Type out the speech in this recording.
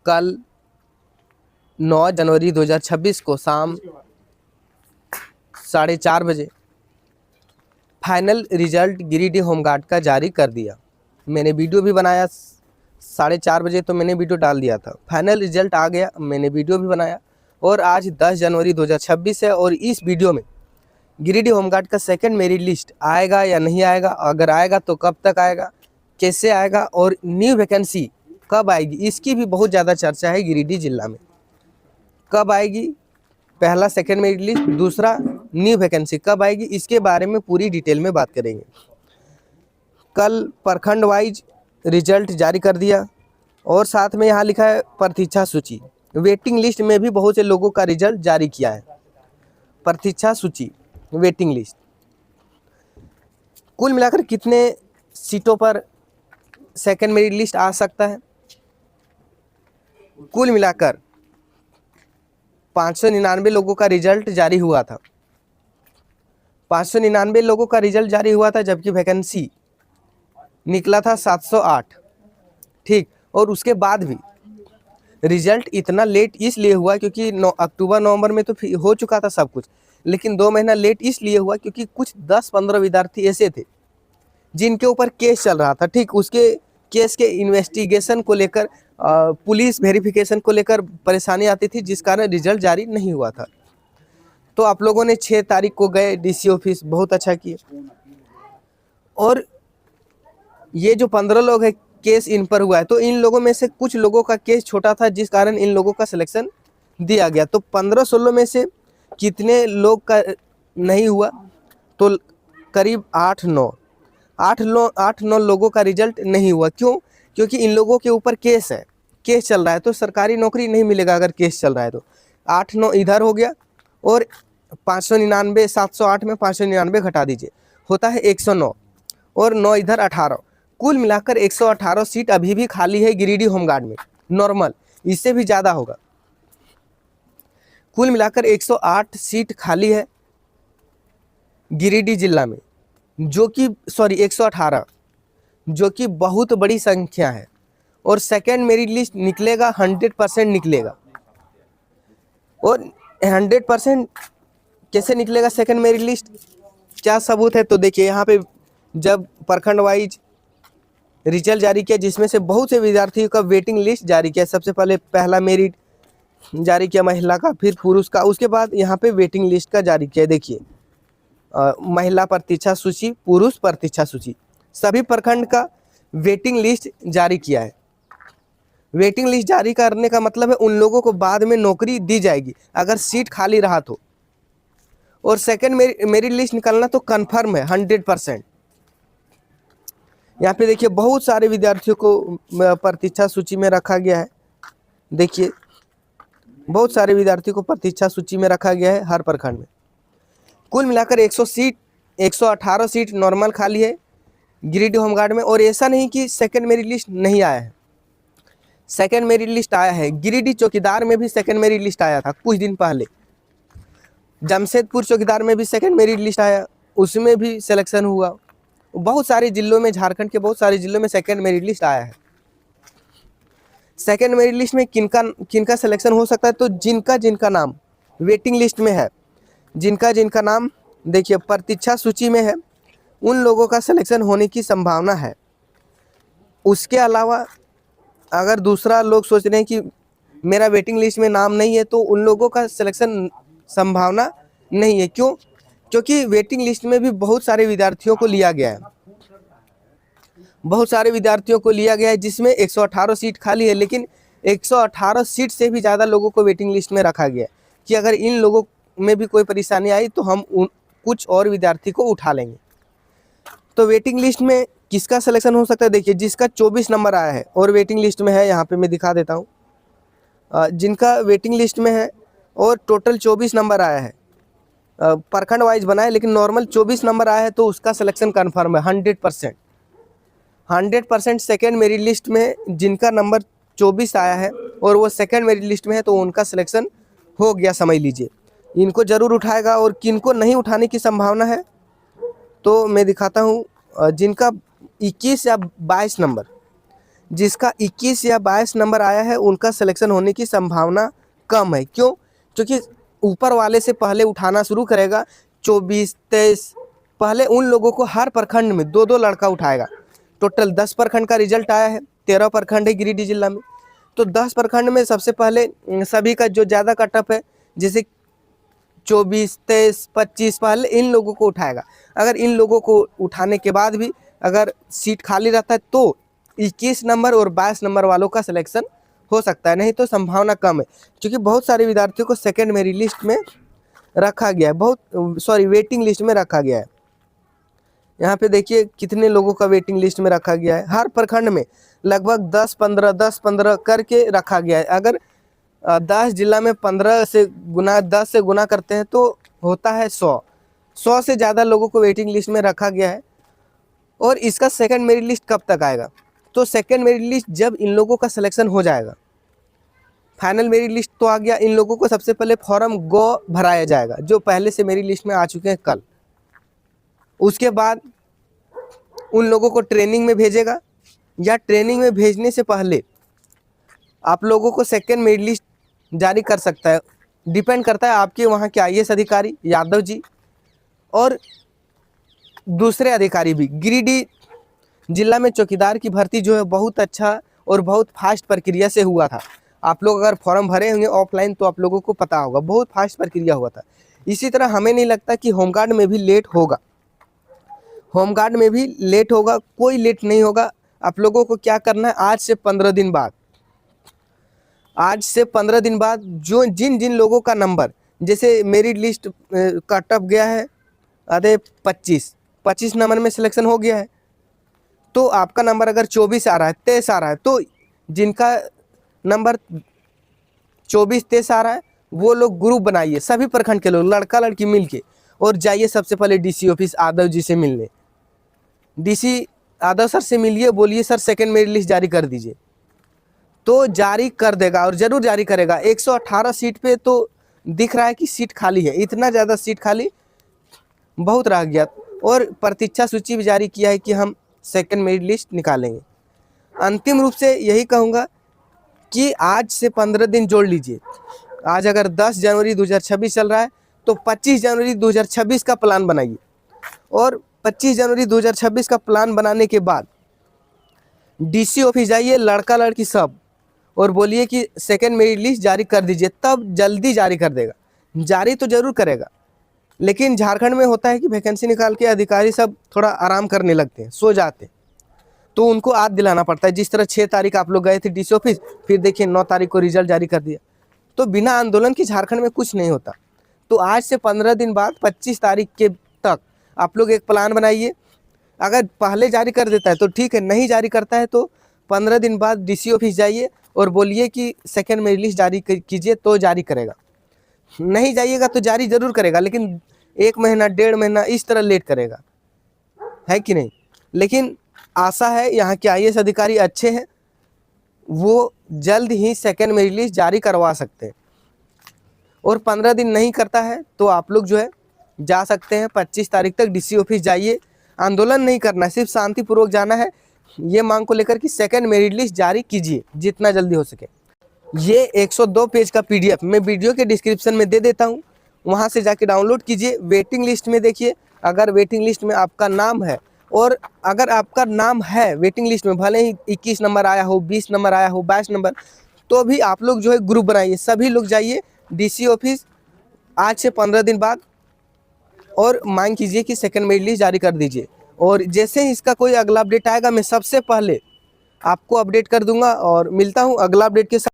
कल 9 जनवरी 2026 को शाम 4:30 बजे फाइनल रिजल्ट गिरिडीह होमगार्ड का जारी कर दिया। मैंने वीडियो भी बनाया 4:30 बजे, तो मैंने वीडियो डाल दिया था। फाइनल रिजल्ट आ गया, मैंने वीडियो भी बनाया। और आज 10 जनवरी 2026 है और इस वीडियो में गिरिडीह होमगार्ड का सेकंड मेरिट लिस्ट आएगा या नहीं आएगा, अगर आएगा तो कब तक आएगा, कैसे आएगा और न्यू वैकेंसी कब आएगी, इसकी भी बहुत ज़्यादा चर्चा है गिरिडीह जिला में। कब आएगी पहला सेकंड मेरिट लिस्ट, दूसरा न्यू वैकेंसी कब आएगी, इसके बारे में पूरी डिटेल में बात करेंगे। कल प्रखंड वाइज रिजल्ट जारी कर दिया और साथ में यहाँ लिखा है प्रतीक्षा सूची। वेटिंग लिस्ट में भी बहुत से लोगों का रिजल्ट जारी किया है। प्रतीक्षा सूची, वेटिंग लिस्ट। कुल मिलाकर कितने सीटों पर सेकंड मेरिट लिस्ट आ सकता है? कुल मिलाकर 599 लोगों का रिजल्ट जारी हुआ था। 599 लोगों का रिजल्ट जारी हुआ था, जबकि वैकेंसी निकला था 708। ठीक, और उसके बाद भी रिजल्ट इतना लेट इसलिए हुआ क्योंकि अक्टूबर नवंबर में तो हो चुका था सब कुछ, लेकिन 2 महीना लेट इसलिए हुआ क्योंकि कुछ 10-15 विद्यार्थी ऐसे थे जिनके ऊपर केस चल रहा था। ठीक, उसके केस के इन्वेस्टिगेशन को लेकर पुलिस वेरिफिकेशन को लेकर परेशानी आती थी, जिस कारण रिजल्ट जारी नहीं हुआ था। तो आप लोगों ने 6 तारीख को गए डीसी ऑफिस, बहुत अच्छा किए। और ये जो 15 लोग हैं केस इन पर हुआ है, तो इन लोगों में से कुछ लोगों का केस छोटा था, जिस कारण इन लोगों का सिलेक्शन दिया गया। तो 15-16 में से कितने लोग का नहीं हुआ? तो करीब 8-9 लोगों का रिजल्ट नहीं हुआ। क्यों? क्योंकि इन लोगों के ऊपर केस है, केस चल रहा है, तो सरकारी नौकरी नहीं मिलेगा अगर केस चल रहा है। तो 8-9 इधर हो गया और 599, 708 में 599 घटा दीजिए, होता है 109, और 9 इधर 18। कुल मिलाकर 118 सीट अभी भी खाली है गिरिडीह होमगार्ड में। नॉर्मल इससे भी ज़्यादा होगा। कुल मिलाकर 108 सीट खाली है गिरिडीह जिला में, जो कि 118, जो कि बहुत बड़ी संख्या है। और सेकेंड मेरिट लिस्ट निकलेगा 100% निकलेगा। और 100% कैसे निकलेगा सेकेंड मेरिट लिस्ट? क्या सबूत है? तो देखिए यहाँ पे जब प्रखंड वाइज रिजल्ट जारी किया, जिसमें से बहुत से विद्यार्थियों का वेटिंग लिस्ट जारी किया। सबसे पहले पहला मेरिट जारी किया महिला का, फिर पुरुष का, उसके बाद यहाँ पे वेटिंग लिस्ट का जारी किया। देखिए महिला प्रतीक्षा सूची, पुरुष प्रतीक्षा सूची, सभी प्रखंड का वेटिंग लिस्ट जारी किया है। वेटिंग लिस्ट जारी करने का मतलब है उन लोगों को बाद में नौकरी दी जाएगी अगर सीट खाली रहा तो। और सेकंड मेरिट लिस्ट निकलना तो कंफर्म है 100%। यहाँ पे देखिए बहुत सारे विद्यार्थियों को प्रतीक्षा सूची में रखा गया है। देखिए बहुत सारे विद्यार्थियों को प्रतीक्षा सूची में रखा गया है हर प्रखंड में। कुल मिलाकर 118 सीट नॉर्मल खाली है गिरिडीह होमगार्ड में। और ऐसा नहीं कि सेकंड मेरिट लिस्ट नहीं आया है, सेकंड मेरिट लिस्ट आया है। गिरिडीह चौकीदार में भी सेकंड मेरिट लिस्ट आया था कुछ दिन पहले। जमशेदपुर चौकीदार में भी सेकंड मेरिट लिस्ट आया, उसमें भी सिलेक्शन हुआ। बहुत सारे जिलों में, झारखंड के बहुत सारे जिलों में सेकंड मेरिट लिस्ट आया है। सेकंड मेरिट लिस्ट में किनका सिलेक्शन हो सकता है? तो जिनका नाम वेटिंग लिस्ट में है, जिनका नाम देखिए प्रतीक्षा सूची में है, उन लोगों का सिलेक्शन होने की संभावना है। उसके अलावा अगर दूसरा लोग सोच रहे हैं कि मेरा वेटिंग लिस्ट में नाम नहीं है, तो उन लोगों का सिलेक्शन संभावना नहीं है। क्यों? क्योंकि वेटिंग लिस्ट में भी बहुत सारे विद्यार्थियों को लिया गया है, बहुत सारे विद्यार्थियों को लिया गया है, जिसमें 118 सीट खाली है। लेकिन 118 सीट से भी ज़्यादा लोगों को वेटिंग लिस्ट में रखा गया है कि अगर इन लोगों में भी कोई परेशानी आई तो हम कुछ और विद्यार्थी को उठा लेंगे। तो वेटिंग लिस्ट में किसका सिलेक्शन हो सकता है? देखिए जिसका 24 नंबर आया है और वेटिंग लिस्ट में है, यहाँ पे मैं दिखा देता हूँ, जिनका वेटिंग लिस्ट में है और टोटल 24 नंबर आया है, प्रखंड वाइज बना है लेकिन नॉर्मल 24 नंबर आया है, तो उसका सिलेक्शन कन्फर्म है 100%। सेकेंड मेरिट लिस्ट में जिनका नंबर 24 आया है और वो सेकेंड मेरिट लिस्ट में है, तो उनका सिलेक्शन हो गया, समझ लीजिए। इनको ज़रूर उठाएगा। और किनको नहीं उठाने की संभावना है तो मैं दिखाता हूँ। जिनका 21 या 22 नंबर, जिसका 21 या 22 नंबर आया है उनका सिलेक्शन होने की संभावना कम है। क्यों? क्योंकि ऊपर वाले से पहले उठाना शुरू करेगा, 24, 23, पहले उन लोगों को हर प्रखंड में 2-2 लड़का उठाएगा। टोटल 10 प्रखंड का रिजल्ट आया है, 13 प्रखंड है गिरिडीह जिला में। तो 10 प्रखंड में सबसे पहले सभी का जो ज़्यादा कटअप है, जैसे 24, 23, 25, पहले इन लोगों को उठाएगा। अगर इन लोगों को उठाने के बाद भी अगर सीट खाली रहता है तो 21 नंबर और 22 नंबर वालों का सिलेक्शन हो सकता है, नहीं तो संभावना कम है। क्योंकि बहुत सारे विद्यार्थियों को सेकेंड मेरिट लिस्ट में रखा गया है, वेटिंग लिस्ट में रखा गया है। यहाँ पे देखिए कितने लोगों का वेटिंग लिस्ट में रखा गया है। हर प्रखंड में लगभग 10-15 करके रखा गया है। अगर 10 जिला में 15 से गुना 10 से गुना करते हैं तो होता है 100 से ज़्यादा लोगों को वेटिंग लिस्ट में रखा गया है। और इसका सेकंड मेरिट लिस्ट कब तक आएगा? तो सेकंड मेरिट लिस्ट जब इन लोगों का सिलेक्शन हो जाएगा। फाइनल मेरिट लिस्ट तो आ गया, इन लोगों को सबसे पहले फॉर्म गो भराया जाएगा जो पहले से मेरिट लिस्ट में आ चुके हैं कल। उसके बाद उन लोगों को ट्रेनिंग में भेजेगा, या ट्रेनिंग में भेजने से पहले आप लोगों को सेकेंड मेरिट लिस्ट जारी कर सकता है। डिपेंड करता है आपके वहाँ के IAS अधिकारी यादव जी और दूसरे अधिकारी भी। गिरिडीह जिला में चौकीदार की भर्ती जो है बहुत अच्छा और बहुत फास्ट प्रक्रिया से हुआ था। आप लोग अगर फॉर्म भरे होंगे ऑफलाइन तो आप लोगों को पता होगा, बहुत फास्ट प्रक्रिया हुआ था। इसी तरह हमें नहीं लगता कि होमगार्ड में भी लेट होगा। होमगार्ड में भी लेट होगा, कोई लेट नहीं होगा। आप लोगों को क्या करना है, आज से 15 दिन बाद जो जिन लोगों का नंबर, जैसे मेरिट लिस्ट कट ऑफ गया है आधे 25 नंबर में सिलेक्शन हो गया है, तो आपका नंबर अगर 24 आ रहा है, 23 आ रहा है, तो जिनका नंबर 24, 23 आ रहा है वो लोग ग्रुप बनाइए, सभी प्रखंड के लोग लड़का लड़की मिलके, और जाइए सबसे पहले DC ऑफिस यादव जी से मिलने। DC यादव सर से मिलिए, बोलिए सर सेकेंड मेरिट लिस्ट जारी कर दीजिए, तो जारी कर देगा और ज़रूर जारी करेगा। 118 सीट पे तो दिख रहा है कि सीट खाली है, इतना ज़्यादा सीट खाली बहुत रह गया। और प्रतीक्षा सूची भी जारी किया है कि हम सेकेंड मेरिट लिस्ट निकालेंगे। अंतिम रूप से यही कहूँगा कि आज से 15 दिन जोड़ लीजिए। आज अगर 10 जनवरी 2026 चल रहा है तो 25 जनवरी 2026 का प्लान बनाइए, और 25 जनवरी 2026 का प्लान बनाने के बाद DC ऑफिस जाइए लड़का लड़की सब, और बोलिए कि सेकेंड मेरिट लिस्ट जारी कर दीजिए, तब जल्दी जारी कर देगा। जारी तो जरूर करेगा, लेकिन झारखंड में होता है कि वैकेंसी निकाल के अधिकारी सब थोड़ा आराम करने लगते हैं, सो जाते हैं, तो उनको याद दिलाना पड़ता है। जिस तरह 6 तारीख आप लोग गए थे DC ऑफिस, फिर देखिए 9 तारीख को रिजल्ट जारी कर दिया। तो बिना आंदोलन के झारखंड में कुछ नहीं होता। तो आज से 15 दिन बाद 25 तारीख के तक आप लोग एक प्लान बनाइए। अगर पहले जारी कर देता है तो ठीक है, नहीं जारी करता है तो 15 दिन बाद DC ऑफिस जाइए और बोलिए कि सेकेंड मेरिट लिस्ट जारी कीजिए, तो जारी करेगा। नहीं जाइएगा तो जारी जरूर करेगा, लेकिन 1 महीना 1.5 महीना इस तरह लेट करेगा, है कि नहीं। लेकिन आशा है यहाँ के IAS अधिकारी अच्छे हैं, वो जल्द ही सेकेंड मेरिट लिस्ट जारी करवा सकते हैं। और 15 दिन नहीं करता है तो आप लोग जो है जा सकते हैं 25 तारीख तक DC ऑफिस जाइए। आंदोलन नहीं करना है, सिर्फ शांतिपूर्वक जाना है, ये मांग को लेकर कि सेकेंड मेरिट लिस्ट जारी कीजिए जितना जल्दी हो सके। ये 102 पेज का PDF मैं वीडियो के डिस्क्रिप्शन में दे देता हूँ, वहाँ से जाके डाउनलोड कीजिए। वेटिंग लिस्ट में देखिए, अगर वेटिंग लिस्ट में आपका नाम है, और अगर आपका नाम है वेटिंग लिस्ट में, भले ही 21 नंबर आया हो, 20 नंबर आया हो, 22 नंबर, तो भी आप लोग जो है ग्रुप बनाइए, सभी लोग जाइए DC ऑफिस आज से 15 दिन बाद, और मांग कीजिए कि सेकेंड मेरिट लिस्ट जारी कर दीजिए। और जैसे ही इसका कोई अगला अपडेट आएगा मैं सबसे पहले आपको अपडेट कर दूंगा, और मिलता हूँ अगला अपडेट के साथ।